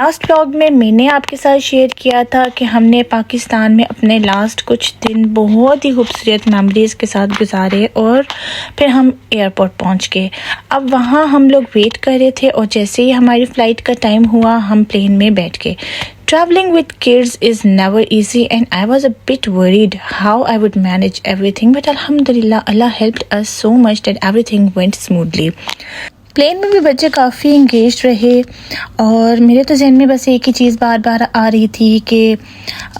Last vlog में मैंने आपके साथ शेयर किया था कि हमने पाकिस्तान में अपने लास्ट कुछ दिन बहुत ही खूबसूरत मेमोरीज़ के साथ गुजारे और फिर हम एयरपोर्ट पहुंच गए। अब वहां हम लोग वेट कर रहे थे और जैसे ही हमारी फ़्लाइट का टाइम हुआ हम प्लेन में बैठ गए। Traveling with kids is never easy and I was a bit worried how I would manage everything, but Alhamdulillah, Allah helped us so much that everything went smoothly. Plane में भी बच्चे काफ़ी engage रहे और मेरे तो जहन में बस एक ही चीज़ बार बार आ रही थी कि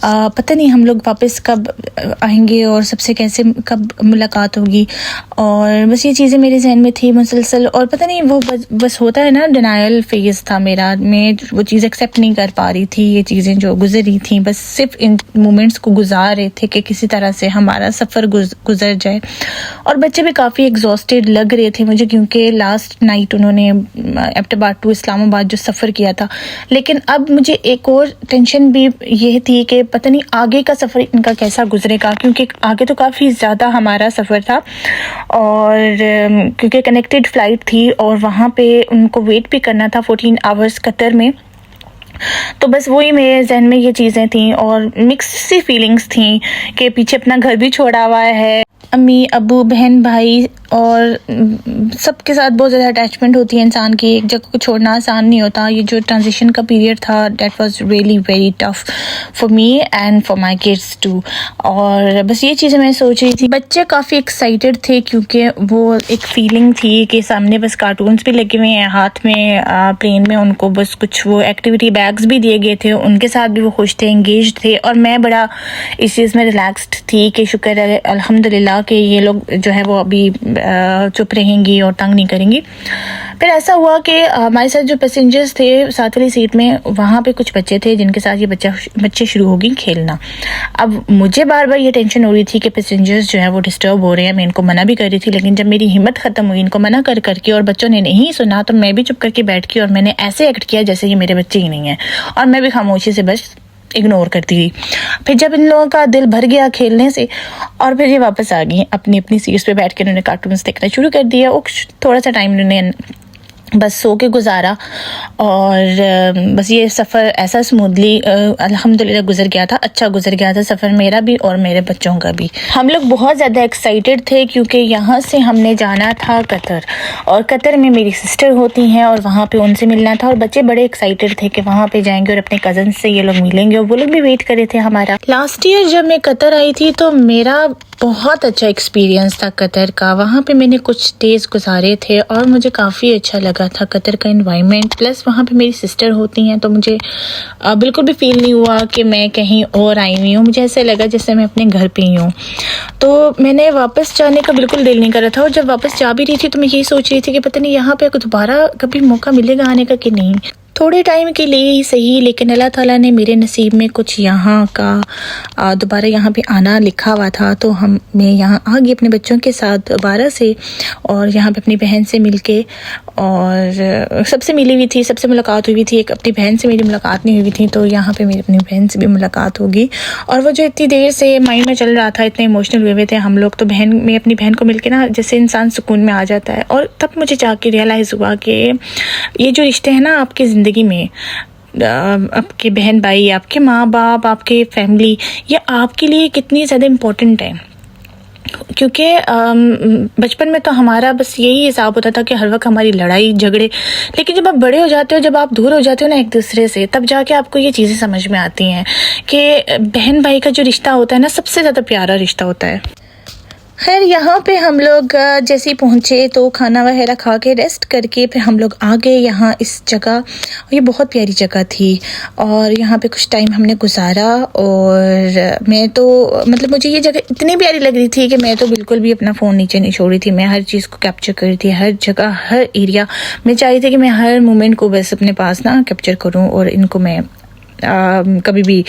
पता नहीं हम लोग वापस कब आएंगे और सबसे कैसे कब मुलाकात होगी, और बस ये चीज़ें मेरे जहन में थी मुसलसल। और पता नहीं वो बस होता है ना, डिनायल फेज़ था मेरा, मैं वो चीज़ एक्सेप्ट नहीं कर पा रही थी। ये चीज़ें जो गुजर रही थी बस सिर्फ इन मोमेंट्स को गुजार रहे थे कि किसी तरह से हमारा सफ़र गुजर जाए। और बच्चे भी काफ़ी एग्जॉस्टेड लग रहे थे मुझे, क्योंकि लास्ट नाइट उन्होंने एबटाबाद टू इस्लामाबाद जो सफ़र किया था। लेकिन अब मुझे एक और टेंशन भी ये थी कि पता नहीं आगे का सफ़र इनका कैसा गुजरेगा, क्योंकि आगे तो काफ़ी ज़्यादा हमारा सफ़र था और क्योंकि कनेक्टेड फ़्लाइट थी और वहाँ पे उनको वेट भी करना था 14 आवर्स कतर में। तो बस वही मेरे जहन में ये चीज़ें थी और मिक्स सी फीलिंग्स थी कि पीछे अपना घर भी छोड़ा हुआ है, अम्मी अबू बहन भाई और सबके साथ बहुत ज़्यादा अटैचमेंट होती है इंसान की। एक जगह को छोड़ना आसान नहीं होता। ये जो ट्रांजिशन का पीरियड था that was really very tough for me and for my kids too. और बस ये चीज़ें मैं सोच रही थी। बच्चे काफ़ी एक्साइटेड थे क्योंकि वो एक फीलिंग थी कि सामने बस कार्टून्स भी लगे हुए हैं, हाथ में प्लेन में उनको बस कुछ वो एक्टिविटी बैग्स भी दिए गए थे, उनके साथ भी वो खुश थे, इंगेज थे। और मैं बड़ा इस चीज़ में रिलैक्स्ड थी कि शुक्र है अल्हम्दुलिल्लाह कि ये लोग जो है वो अभी चुप रहेंगी और तंग नहीं करेंगी। फिर ऐसा हुआ कि हमारे साथ जो पैसेंजर्स थे साथ वाली सीट में, वहाँ पे कुछ बच्चे थे जिनके साथ ये बच्चे शुरू हो गई खेलना। अब मुझे बार बार ये टेंशन हो रही थी कि पैसेंजर्स जो है वो डिस्टर्ब हो रहे हैं। मैं इनको मना भी कर रही थी, लेकिन जब मेरी हिम्मत ख़त्म हुई इनको मना कर करके और बच्चों ने नहीं सुना, तो मैं भी चुप करके बैठ गई और मैंने ऐसे एक्ट किया जैसे ये मेरे बच्चे ही नहीं हैं, और मैं भी खामोशी से बस इग्नोर करती रही। फिर जब इन लोगों का दिल भर गया खेलने से और फिर ये वापस आ गई अपनी अपनी सीट्स पे बैठ के, उन्होंने कार्टून्स देखना शुरू कर दिया। और थोड़ा सा टाइम उन्होंने बस सो के गुजारा और बस ये सफ़र ऐसा स्मूथली अल्हम्दुलिल्लाह गुजर गया था। अच्छा गुजर गया था सफ़र मेरा भी और मेरे बच्चों का भी। हम लोग बहुत ज़्यादा एक्साइटेड थे क्योंकि यहाँ से हमने जाना था कतर, और कतर में मेरी सिस्टर होती हैं और वहाँ पे उनसे मिलना था। और बच्चे बड़े एक्साइटेड थे कि वहाँ पे जाएंगे और अपने कज़न से ये लोग मिलेंगे, और वो लोग भी वेट कर रहे थे हमारा। लास्ट ईयर जब मैं कतर आई थी तो मेरा बहुत अच्छा एक्सपीरियंस था कतर का। वहाँ पे मैंने कुछ डेज़ गुजारे थे और मुझे काफ़ी अच्छा लगा था कतर का एनवायरनमेंट। प्लस वहाँ पे मेरी सिस्टर होती हैं तो मुझे बिल्कुल भी फील नहीं हुआ कि मैं कहीं और आई हुई हूँ। मुझे ऐसे लगा जैसे मैं अपने घर पे ही हूँ। तो मैंने वापस जाने का बिल्कुल दिल नहीं कर रहा था, और जब वापस जा भी रही थी तो मैं यही सोच रही थी कि पता नहीं यहाँ पे दोबारा कभी मौका मिलेगा आने का कि नहीं। थोड़े टाइम के लिए ही सही, लेकिन अल्लाह ताला ने मेरे नसीब में कुछ यहाँ का दोबारा यहाँ पे आना लिखा हुआ था। तो मैं यहाँ आ गई अपने बच्चों के साथ दोबारा से, और यहाँ पे अपनी बहन से मिलके और सबसे मिली हुई थी, सबसे मुलाकात हुई थी। एक अपनी बहन से मेरी मुलाकात नहीं हुई थी, तो यहाँ पे मेरी अपनी बहन से भी मुलाकात होगी। और वो जो इतनी देर से माइंड में चल रहा था, इतने इमोशनल हुए थे हम लोग, तो मैं अपनी बहन को मिलके ना जैसे इंसान सुकून में आ जाता है। और तब मुझे जाके रियलाइज़ हुआ कि ये जो रिश्ते हैं ना आपकी ज़िंदगी में, आपके बहन भाई, आपके माँ बाप, आपके फैमिली, ये आपके लिए कितनी ज़्यादा इम्पोर्टेंट है। क्योंकि बचपन में तो हमारा बस यही हिसाब होता था कि हर वक्त हमारी लड़ाई झगड़े, लेकिन जब आप बड़े हो जाते हो, जब आप दूर हो जाते हो ना एक दूसरे से, तब जाके आपको ये चीज़ें समझ में आती हैं कि बहन भाई का जो रिश्ता होता है ना, सबसे ज़्यादा प्यारा रिश्ता होता है। खैर यहाँ पे हम लोग जैसे ही पहुँचे तो खाना वगैरह खा के रेस्ट करके फिर हम लोग आ गए यहाँ इस जगह। ये बहुत प्यारी जगह थी और यहाँ पे कुछ टाइम हमने गुजारा। और मैं तो मतलब मुझे ये जगह इतनी प्यारी लग रही थी कि मैं तो बिल्कुल भी अपना फ़ोन नीचे नहीं छोड़ रही थी। मैं हर चीज़ को कैप्चर कर रही थी, हर जगह, हर एरिया। मैं चाह रही थी कि मैं हर मोमेंट को बस अपने पास ना कैप्चर करूँ और इनको मैं कभी भी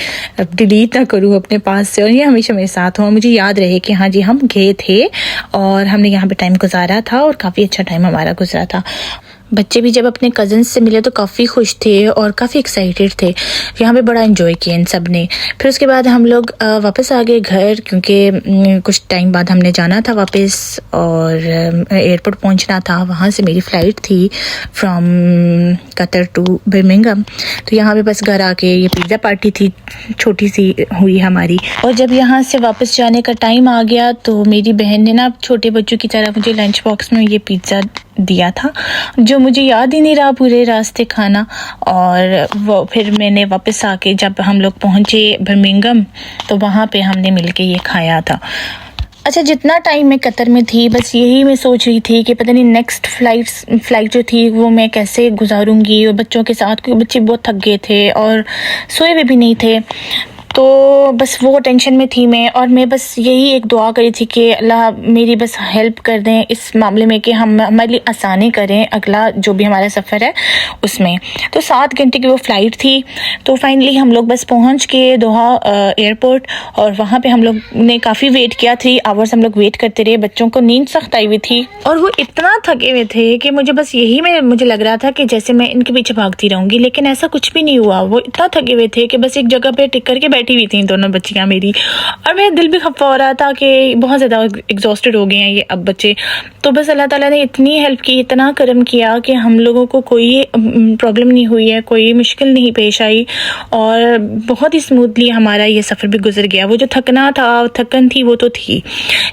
डिलीट ना करूँ अपने पास से, और ये हमेशा मेरे साथ हो और मुझे याद रहे कि हाँ जी हम गए थे और हमने यहाँ पे टाइम गुजारा था और काफ़ी अच्छा टाइम हमारा गुजरा था। बच्चे भी जब अपने कज़न्स से मिले तो काफ़ी खुश थे और काफ़ी एक्साइटेड थे। यहाँ पे बड़ा एंजॉय किया इन सब ने। फिर उसके बाद हम लोग वापस आ गए घर, क्योंकि कुछ टाइम बाद हमने जाना था वापस और एयरपोर्ट पहुँचना था। वहाँ से मेरी फ़्लाइट थी फ्रॉम कतर टू बर्मिंघम। तो यहाँ पे बस घर आके ये पिज़्ज़ा पार्टी थी, छोटी सी हुई हमारी। और जब यहाँ से वापस जाने का टाइम आ गया तो मेरी बहन ने ना छोटे बच्चों की तरह मुझे लंच बॉक्स में ये पिज़्ज़ा दिया था, जो मुझे याद ही नहीं रहा पूरे रास्ते खाना। और वो फिर मैंने वापस आके जब हम लोग पहुँचे बर्मिंघम तो वहाँ पे हमने मिलके ये खाया था। अच्छा, जितना टाइम मैं कतर में थी बस यही मैं सोच रही थी कि पता नहीं नेक्स्ट फ़्लाइट जो थी वो मैं कैसे गुजारूंगी और बच्चों के साथ, क्योंकि बच्चे बहुत थक गए थे और सोए हुए भी नहीं थे। तो बस वो टेंशन में थी मैं, और मैं बस यही एक दुआ करी थी कि अल्लाह मेरी बस हेल्प कर दें इस मामले में कि हम हमारे लिए आसानी करें अगला जो भी हमारा सफ़र है उसमें। तो 7 घंटे की वो फ़्लाइट थी। तो फाइनली हम लोग बस पहुंच के दोहा एयरपोर्ट, और वहाँ पे हम लोग ने काफ़ी वेट किया। 3 आवर्स हम लोग वेट करते रहे। बच्चों को नींद सख्त आई हुई थी और वो इतना थके हुए थे कि मुझे बस यही मुझे लग रहा था कि जैसे मैं इनके पीछे भागती रहूँगी, लेकिन ऐसा कुछ भी नहीं हुआ। वो इतना थके हुए थे कि बस एक जगह पे टिक करके बैठी हुई थी दोनों बच्चियां मेरी, और मेरा दिल भी खफा हो रहा था कि बहुत ज़्यादा एग्जॉस्टेड हो गए हैं ये अब बच्चे। तो बस अल्लाह ताला ने इतनी हेल्प की, इतना करम किया कि हम लोगों को कोई प्रॉब्लम नहीं हुई है, कोई मुश्किल नहीं पेश आई और बहुत ही स्मूथली हमारा ये सफ़र भी गुजर गया। वो जो थकन थी वो तो थी,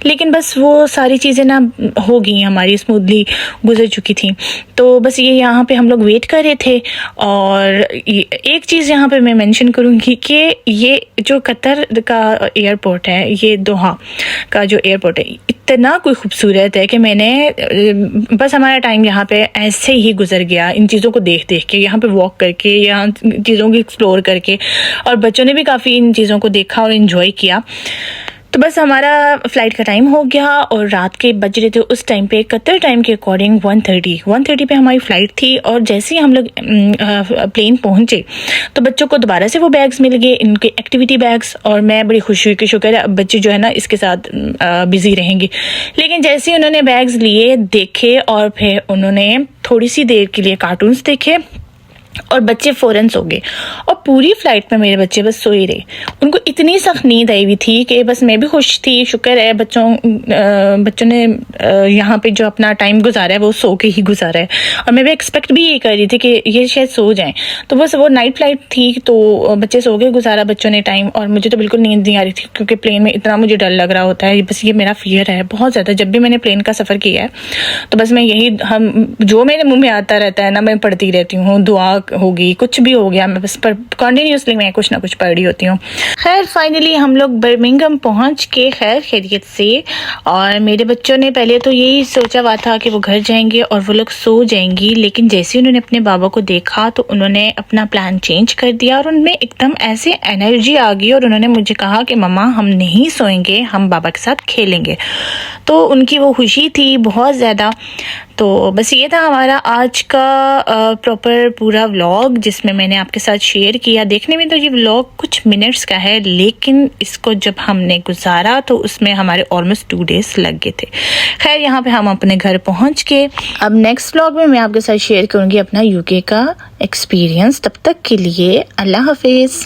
लेकिन बस वो सारी चीज़ें ना हो गई हमारी, स्मूथली गुजर चुकी थी। तो बस ये यहाँ पे हम लोग वेट कर रहे थे। और एक चीज़ यहाँ पे मैं मेंशन करूँगी कि ये जो कतर का एयरपोर्ट है, ये दोहा का जो एयरपोर्ट है, इतना कोई खूबसूरत है कि मैंने बस हमारा टाइम यहाँ पे ऐसे ही गुजर गया इन चीज़ों को देख के, यहाँ पे वॉक करके, यहाँ चीज़ों को एक्सप्लोर करके, और बच्चों ने भी काफ़ी इन चीज़ों को देखा और इन्जॉय किया। तो बस हमारा फ़्लाइट का टाइम हो गया और रात के बज रहे थे उस टाइम पे कतर टाइम के अकॉर्डिंग 1:30 पे हमारी फ़्लाइट थी। और जैसे ही हम लोग प्लेन पहुंचे तो बच्चों को दोबारा से वो बैग्स मिल गए, इनके एक्टिविटी बैग्स, और मैं बड़ी खुश हुई कि शुक्र है अब बच्चे जो है ना इसके साथ बिज़ी रहेंगे। लेकिन जैसे ही उन्होंने बैग्स लिए, देखे और फिर उन्होंने थोड़ी सी देर के लिए कार्टून्स देखे और बच्चे फ़ौरन सो गए। और पूरी फ़्लाइट में मेरे बच्चे बस सोए रहे। उनको इतनी सख्त नींद आई हुई थी कि बस मैं भी खुश थी, शुक्र है बच्चों ने यहाँ पे जो अपना टाइम गुजारा है वो सो के ही गुजारा है। और मैं भी एक्सपेक्ट भी ये कर रही थी कि ये शायद सो जाएं। तो बस वो नाइट फ़्लाइट थी तो बच्चे सो गए, गुजारा बच्चों ने टाइम, और मुझे तो बिल्कुल नींद नहीं आ रही थी क्योंकि प्लेन में इतना मुझे डर लग रहा होता है। बस ये मेरा फियर है बहुत ज़्यादा। जब भी मैंने प्लेन का सफ़र किया है तो बस मैं यही जो मेरे मुँह में आता रहता है ना, मैं पढ़ती रहती हूँ, दुआ होगी, कुछ भी हो गया, मैं बस पर कंटिन्यूसली मैं कुछ ना कुछ पढ़ रही होती हूँ। खैर फाइनली हम लोग बर्मिंघम पहुंच के खैर खैरियत से। और मेरे बच्चों ने पहले तो यही सोचा हुआ था कि वो घर जाएंगे और वो लोग सो जाएंगी, लेकिन जैसे उन्होंने अपने बाबा को देखा तो उन्होंने अपना प्लान चेंज कर दिया और उनमें एकदम ऐसे एनर्जी आ गई और उन्होंने मुझे कहा कि मम्मा हम नहीं सोएंगे, हम बाबा के साथ खेलेंगे। तो उनकी वो खुशी थी बहुत ज़्यादा। तो बस ये था हमारा आज का प्रॉपर पूरा व्लॉग जिसमें मैंने आपके साथ शेयर किया। देखने में तो ये व्लॉग कुछ मिनट्स का है, लेकिन इसको जब हमने गुजारा तो उसमें हमारे ऑलमोस्ट 2 डेज लग गए थे। खैर यहाँ पे हम अपने घर पहुँच के अब नेक्स्ट व्लॉग में मैं आपके साथ शेयर करूँगी अपना यूके का एक्सपीरियंस। तब तक के लिए अल्लाह हाफिज़।